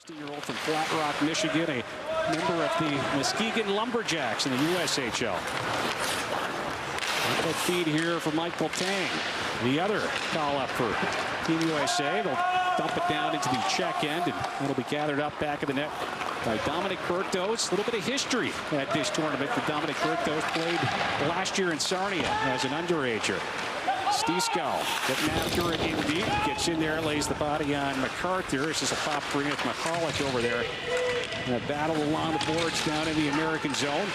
60-year-old from Flat Rock, Michigan, a member of the Muskegon Lumberjacks in the USHL. Good feed here for Michael Tang. The other call up for Team USA. They'll dump it down into the check end, and it'll be gathered up back of the net by Dominic Bertos. A little bit of history at this tournament for Dominic Bertos. Played last year in Sarnia as an underager. Stejskal getting after it in deep. Gets in there, lays the body on MacArthur. This is a pop for Mahalik over there. And a battle along the boards down in the American zone.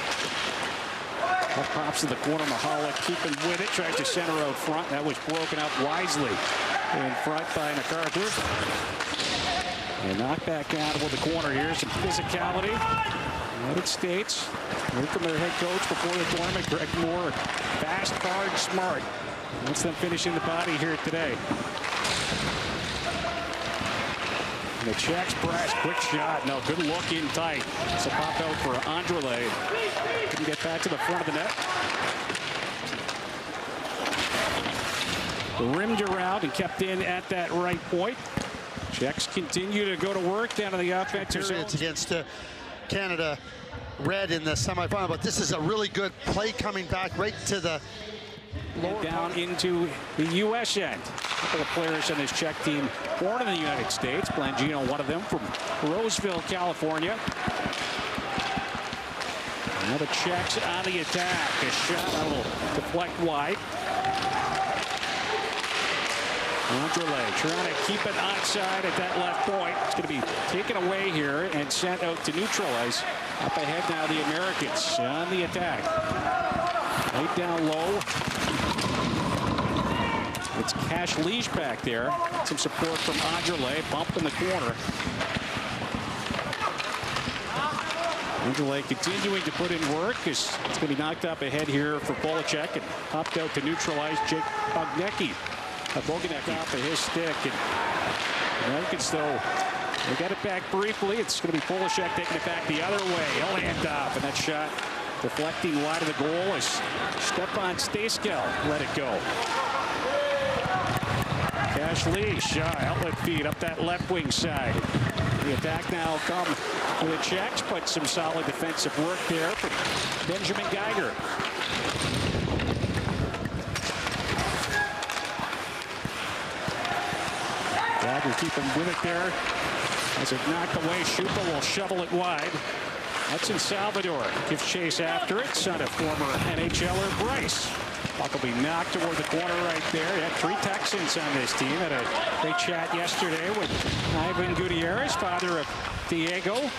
That pops to the corner. Mahalik keeping with it. Tries to center out front. That was broken up wisely in front by MacArthur. And knocked back down toward the corner here. Some physicality. United States. Here from their head coach before the tournament, Greg Moore. Fast, hard, smart. Wants them finishing the body here today. And the Czechs press, quick shot. No, good look in tight. It's a pop out for Andrele. Couldn't get back to the front of the net. Rimmed around and kept in at that right point. Czechs continue to go to work down in the offensive zone. It's against Canada Red in the semifinal, but this is a really good play coming back right to the lower down into the U.S. end. A couple of players on this Czech team born in the United States. Blangino, one of them, from Roseville, California. Now the Czechs on the attack. A shot will deflect wide. Andrele trying to keep it onside at that left point. It's going to be taken away here and sent out to neutralize. Up ahead now the Americans on the attack. Right down low. It's Cash Leash back there. Some support from Andrele. Bump in the corner. Andrele continuing to put in work. It's going to be knocked up ahead here for Polacek and popped out to neutralize Jake Bognecki. Bognecki off of his stick. And Americans, though, they got it back briefly. It's going to be Polacek taking it back the other way. He'll hand off, and that shot deflecting wide of the goal as Stepan Stejskal let it go. Cash Leash, outlet feed up that left wing side. The attack now come to the Czechs, but some solid defensive work there from Benjamin Geiger. Geiger keeping with it there. As it knocked away, Schupa will shovel it wide. That's in Salvador. Gives chase after it. Son of former NHLer Bryce. Puck will be knocked toward the corner right there. He had 3 Texans on this team. Had a great chat yesterday with Ivan Gutierrez, father of Diego.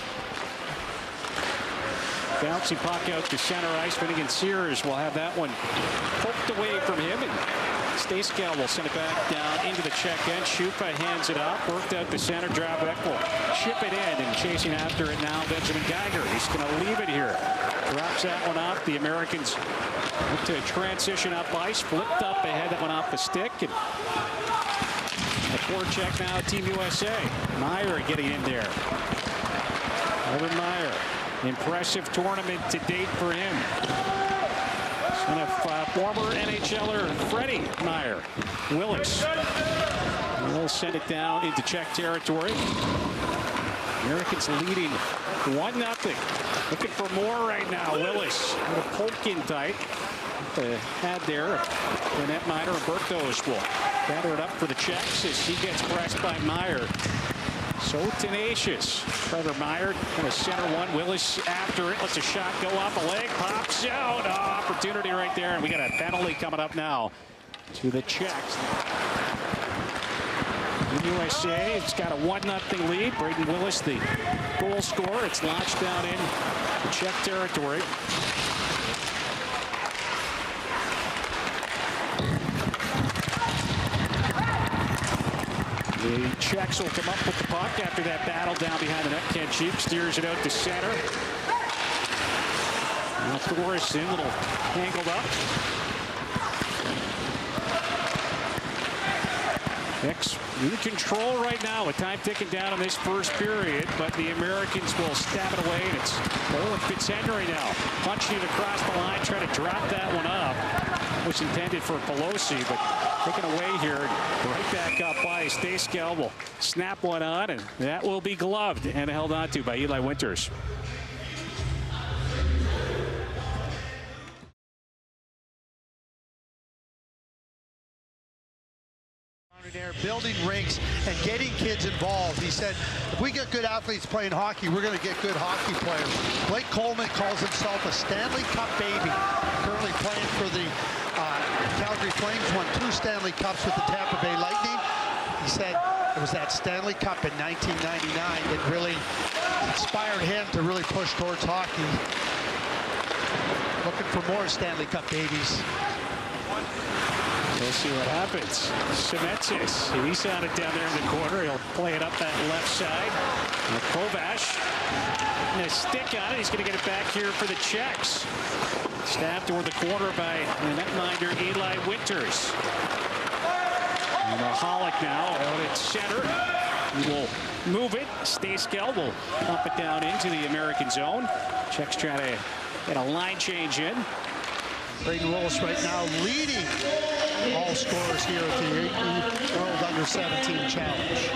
Bouncing puck out to center ice. Finnegan Sears will have that one poked away from him. And Stejskal will send it back down into the check end. Schupa hands it up. Worked out to center. Drabek will chip it in. And chasing after it now, Benjamin Geiger. He's going to leave it here. Drops that one off. The Americans look to transition up ice. Flipped up ahead. That one off the stick. And a forecheck now, Team USA. Meyer getting in there. Evan Meyer. Impressive tournament to date for him. Son of former NHLer Freddie Meyer. Willis. They'll send it down into Czech territory. Americans leading 1-0. Looking for more right now. Willis with a poke in tight. Had there. Annette Meyer and Bertos will gather it up for the Czechs as he gets pressed by Meyer. So tenacious. Trevor Meyer going to center one. Willis after it. Lets a shot go off a leg. Pops out. Oh, opportunity right there. And we got a penalty coming up now to the Czechs. The USA, it's got a 1-0 lead. Braden Willis, the goal scorer. It's launched down in the Czech territory. The Czechs will come up with the puck after that battle down behind the net. Ken Cheek steers it out to center. Now Thorson, a little angled up. Czechs in control right now with time ticking down in this first period, but the Americans will stab it away, and it's Owen Fitzhenry now punching it across the line, trying to drop that one up. was intended for Pelosi, but taken away here. Right back up by Stejskal. Will snap one on, and that will be gloved and held on to by Eli Winters. There, building rinks and getting kids involved. He said, if we get good athletes playing hockey, we're going to get good hockey players. Blake Coleman calls himself a Stanley Cup baby. Currently playing for the Calgary Flames, won 2 Stanley Cups with the Tampa Bay Lightning. He said it was that Stanley Cup in 1999 that really inspired him to really push towards hockey. Looking for more Stanley Cup babies. We'll see what happens. Shemetsis, he's on it down there in the corner. He'll play it up that left side. Kovash, and a stick on it. He's going to get it back here for the Czechs. Stabbed toward the corner by the netminder Eli Winters. Mahalik now out at center. He will move it. Stejskal will pump it down into the American zone. Czechs trying to get a line change in. Braden Willis right now leading all scorers here at the World Under-17 Challenge.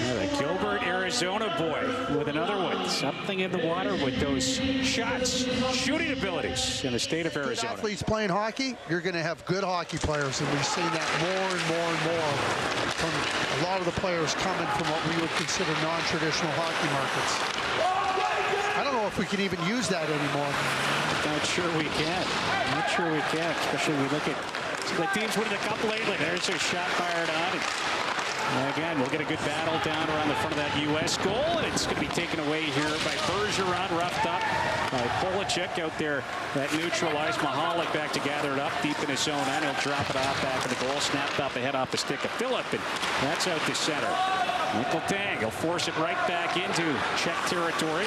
The Gilbert, Arizona boy with another one. Something in the water with those shots, shooting abilities in the state of Arizona. If athletes playing hockey, you're going to have good hockey players, and we've seen that more and more and more from a lot of the players coming from what we would consider non-traditional hockey markets. I don't know if we can even use that anymore. Not sure we can. Not sure we can, especially when we look at the teams winning a cup lately. There's a shot fired on. And again, we'll get a good battle down around the front of that U.S. goal, and it's going to be taken away here by Bergeron, roughed up by Polachek out there. That neutralized Mahalik back to gather it up deep in his zone, and he'll drop it off back in the goal. Snapped up ahead off the stick of Phillip, and that's out to center. Michael Tang, he'll force it right back into Czech territory.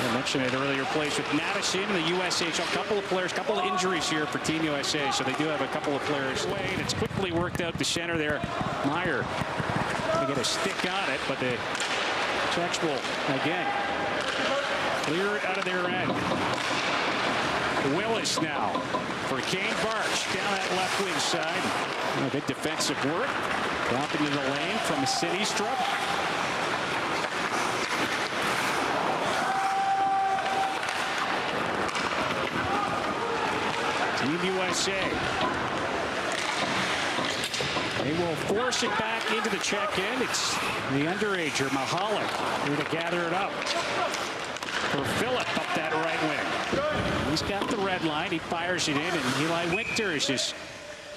I mentioned it earlier, plays with Madison in the USHL. A couple of players, couple of injuries here for Team USA, so they do have a couple of players away, and it's quickly worked out to center there. Meyer to get a stick on it, but the Czechs will again clear it out of their end. Willis now for Kane Barch down that left wing side. A good defensive work. Drop into the lane from Sinistrup. Team USA. They will force it back into the check end. It's the underager, Mahalik, here to gather it up. For Phillip up that right wing. He's got the red line. He fires it in, and Eli Winters is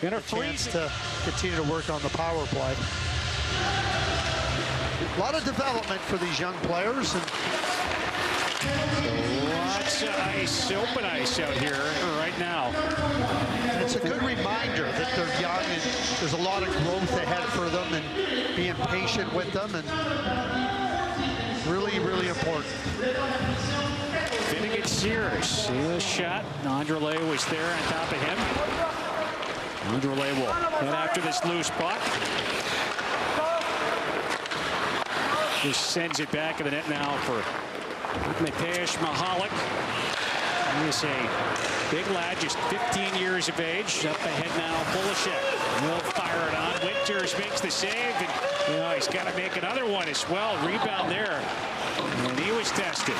going to freeze to continue to work on the power play. A lot of development for these young players. And lots of ice, open ice out here right now. It's a good reminder that they're young and there's a lot of growth ahead for them, and being patient with them, and really, really important. Finnegan Sears, see the shot. Andrelé was there on top of him. Andrelé will head after this loose puck. Just sends it back in the net now for Mateusz Mahalik. He is a big lad, just 15 years of age. Up ahead now, Polachek. He'll fire it on. Winters makes the save, and he's got to make another one as well. Rebound there, and he was tested.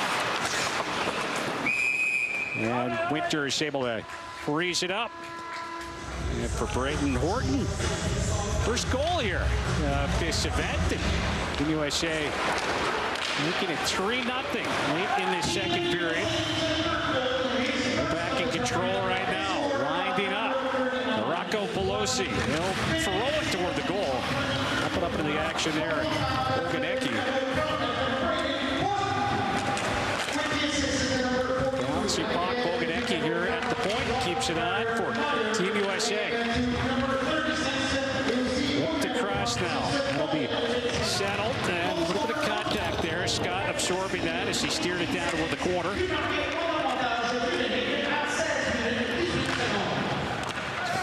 And Winters able to freeze it up. And for Braden Horton, first goal here of this event. And Team USA making it 3-0 late in this second period. They're back in control right now. Winding up. Rocco Pelosi. He'll throw it toward the goal. Up it up into the action there. Boganecki. Bouncy puck. Boganecki here at the point. Keeps it on for Team USA. Looked across now. That'll be settled. And a little bit of contact there. Scott absorbing that as he steered it down toward the corner.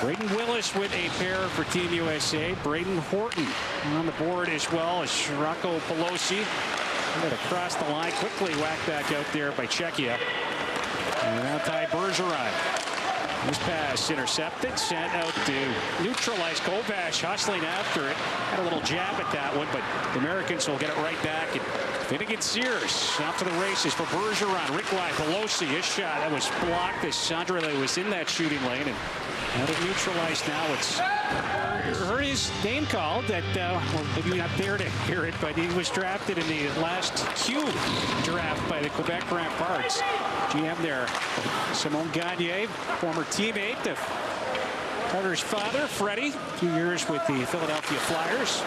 Braden Willis with a pair for Team USA. Braden Horton on the board as well as Rocco Pelosi. Across the line, quickly whacked back out there by Czechia. And now Ty Bergeron. This pass intercepted, sent out to neutralize. Kovac hustling after it. Had a little jab at that one, but the Americans will get it right back. And Finnegan Sears off to the races for Bergeron. Rickline, Pelosi, his shot that was blocked as Sandrele was in that shooting lane. And now they've neutralized. Now it's heard his name called. That well, maybe you're not there to hear it, but he was drafted in the last Q draft by the Quebec Ramparts. GM there, Simon Gagner, former teammate of Carter's father, Freddie, a few years with the Philadelphia Flyers.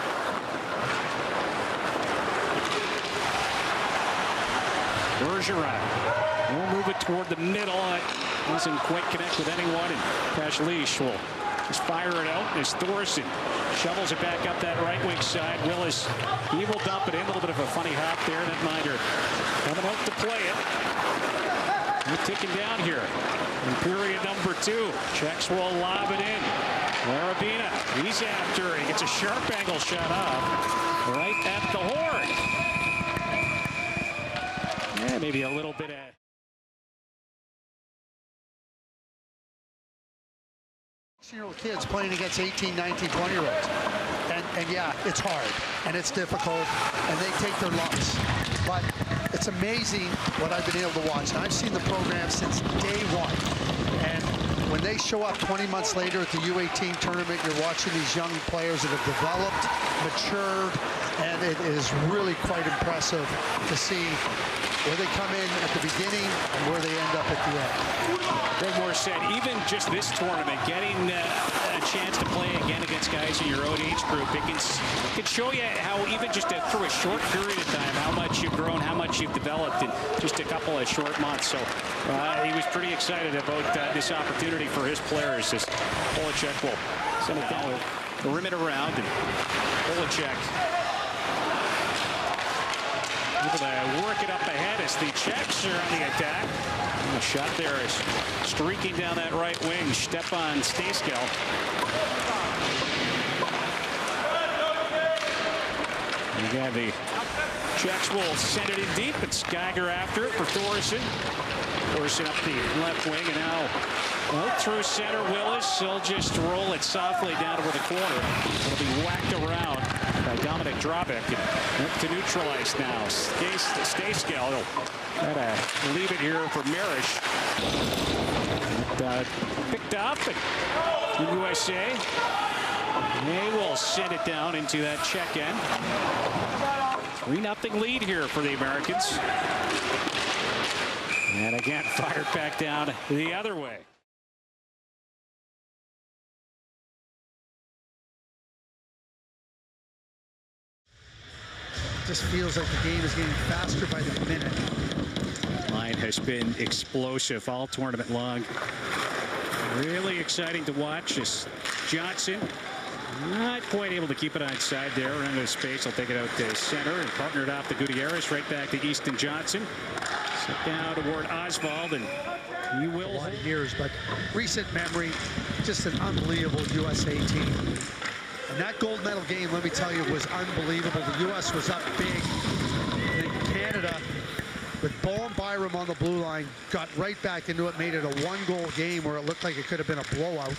Bergeron will move it toward the middle. It doesn't quite connect with anyone, and Pasleach will just fire it out as Thorson shovels it back up that right wing side. Willis, he will dump it in. A little bit of a funny hop there. Netminder coming out to play it. We're ticking down here in period number 2. Czechs will lob it in. Larabina, he's after it. He gets a sharp angle shot off right at the horn. Yeah, maybe a little bit of 16-year-old kids playing against 18, 19, 20-year-olds. And yeah, it's hard and it's difficult and they take their lumps. But it's amazing what I've been able to watch. And I've seen the program since day one. And when they show up 20 months later at the U18 tournament, you're watching these young players that have developed, matured, and it is really quite impressive to see where they come in at the beginning and where they end up at the end. Greg Moore said even just this tournament, getting a chance to play again against guys in your own age group, it can show you how even just through a short period of time, how much you've grown, how much you've developed in just a couple of short months. So he was pretty excited about this opportunity for his players. As Polacek will send it down, rim it around, and Polacek able to work it up ahead as the Czechs are on the attack. And the shot there is streaking down that right wing. Stepan Stejskal. Again, the Czechs will send it in deep. It's Geiger after it for Thorson. Thorson up the left wing, and now out through center. Willis will just roll it softly down toward the corner. It'll be whacked around by Dominic Drobek. Up to neutralize now. Stejskal will try to leave it here for Marish. Picked up, and USA. They will send it down into that check end. 3-0 lead here for the Americans. And again, fired back down the other way. Just feels like the game is getting faster by the minute. Line has been explosive all tournament long. Really exciting to watch as Johnson not quite able to keep it onside there around the space. He'll take it out to center and partner it off to Gutierrez. Right back to Easton Johnson. Sit down toward Oswald, and he will. A lot of years, but recent memory, just an unbelievable USA team. And that gold medal game, let me tell you, was unbelievable. The U.S. was up big. And then Canada, with Bo and Byram on the blue line, got right back into it, made it a 1-goal game where it looked like it could have been a blowout.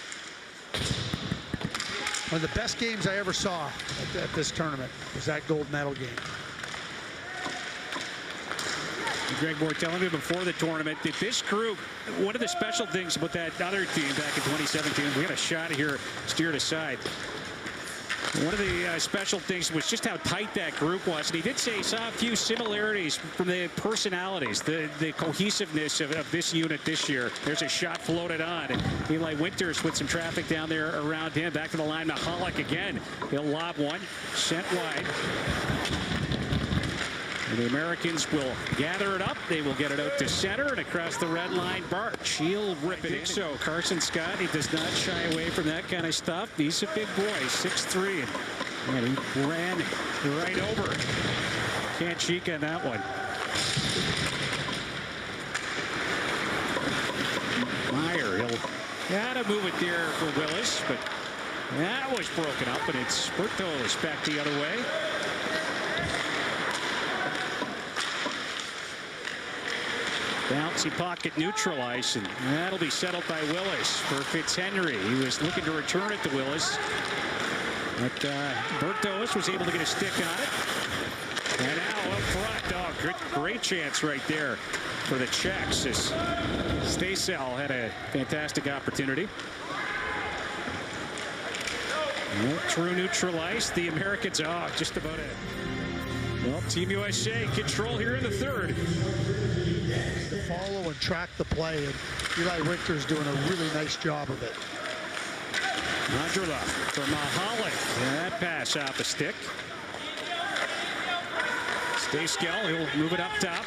One of the best games I ever saw at this tournament was that gold medal game. Greg Moore telling me before the tournament that this group, one of the special things about that other team back in 2017, we had a shot here steered aside. One of the special things was just how tight that group was. And he did say he saw a few similarities from the personalities, the cohesiveness of this unit this year. There's a shot floated on. And Eli Winters with some traffic down there around him. Back to the line, Mahalik again. He'll lob one, sent wide. And the Americans will gather it up. They will get it out to center and across the red line. Barch, he'll rip it in. So Carson Scott, he does not shy away from that kind of stuff. He's a big boy, 6'3", and he ran right over. Can't cheek on that one. Meyer, he'll gotta move it there for Willis, but that was broken up, and it's Bertos back the other way. Bouncy pocket neutralized, and that'll be settled by Willis for Fitzhenry. He was looking to return it to Willis, but Bertos was able to get a stick on it. And now up front, great chance right there for the Czechs as Stejskal had a fantastic opportunity. True neutralized. The Americans, just about it. Well, Team USA control here in the third. To follow and track the play, and Eli Winter's doing a really nice job of it. Andrula for Mahalik. That pass off the stick. Stejskal, he'll move it up top.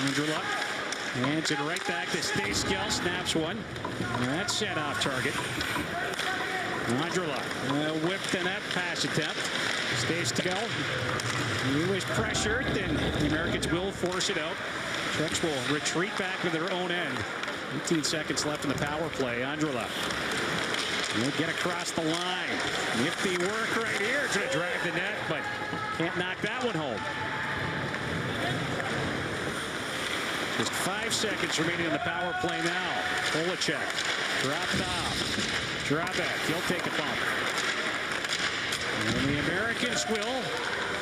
Andrula hands it right back to Stejskal. Snaps one. And that's sent off target. Andrula whipped in that pass attempt. Stejskal, he was pressured, and the Americans will force it out. Czechs will retreat back to their own end. 18 seconds left in the power play. Andrula will get across the line. Nifty work right here. It's going to drive the net, but can't knock that one home. Just 5 seconds remaining in the power play now. Polacek dropped off. Drabek, he'll take a bump. And the Americans will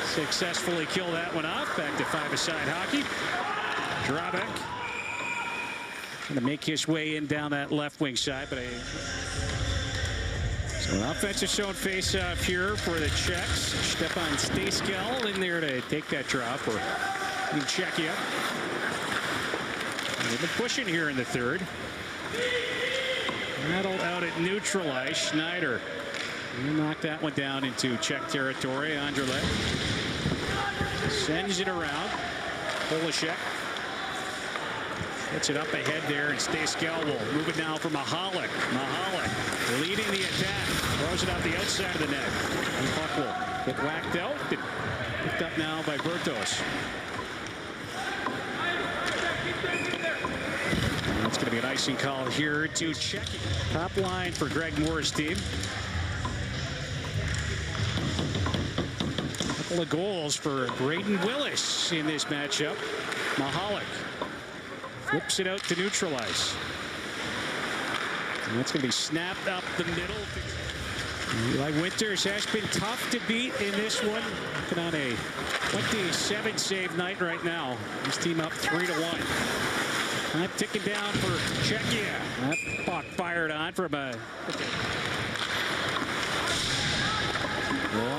successfully kill that one off. Back to five-a-side hockey. Drabek going to make his way in down that left wing side, but so an offensive zone face-off here for the Czechs. Stepan Stejskal in there to take that drop for Czechia. They've been pushing here in the third. Battled out at neutralized. Schneider knocked that one down into Czech territory. Andrule sends it around. Polacek gets it up ahead there, and Stejskal will move it now for Mahalik. Mahalik leading the attack. Throws it out the outside of the net. The puck will get whacked out. Picked up now by Bertos. It's going to be an icing call here to Czechia. Top line for Greg Moore's team. A couple of goals for Braden Willis in this matchup. Mahalik flips it out to neutralize. And that's going to be snapped up the middle. Eli Winters has been tough to beat in this one. Looking on a 27 save night right now. His team up 3-1. Time ticking down for Czechia. That puck fired on from a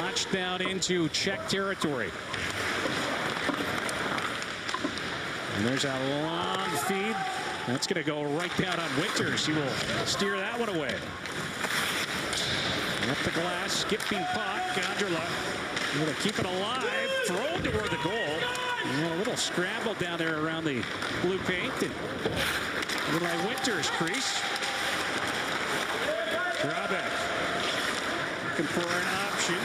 launched down into Czech territory. And there's a long feed. That's going to go right down on Winters. He will steer that one away. Up the glass, skipping puck. Andrula able to keep it alive. Thrown toward the goal. Yeah, a little scramble down there around the blue paint. And Eli Winters crease. Drabek looking for an option.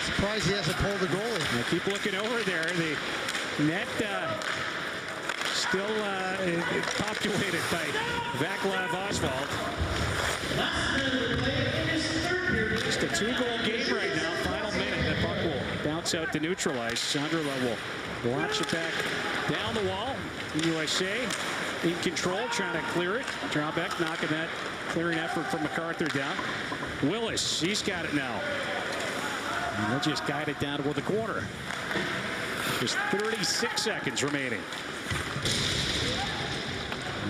Surprised he hasn't pulled the goalie. I keep looking over there. The net still populated by Vaclav Oswald. Just a 2-goal game right now. Final minute. That puck will bounce out to neutralize. Sandrla will launch it back down the wall. USA in control, trying to clear it. Drabek knocking that clearing effort from MacArthur down. Willis, he's got it now. And they'll just guide it down toward the corner. There's 36 seconds remaining.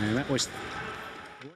And that was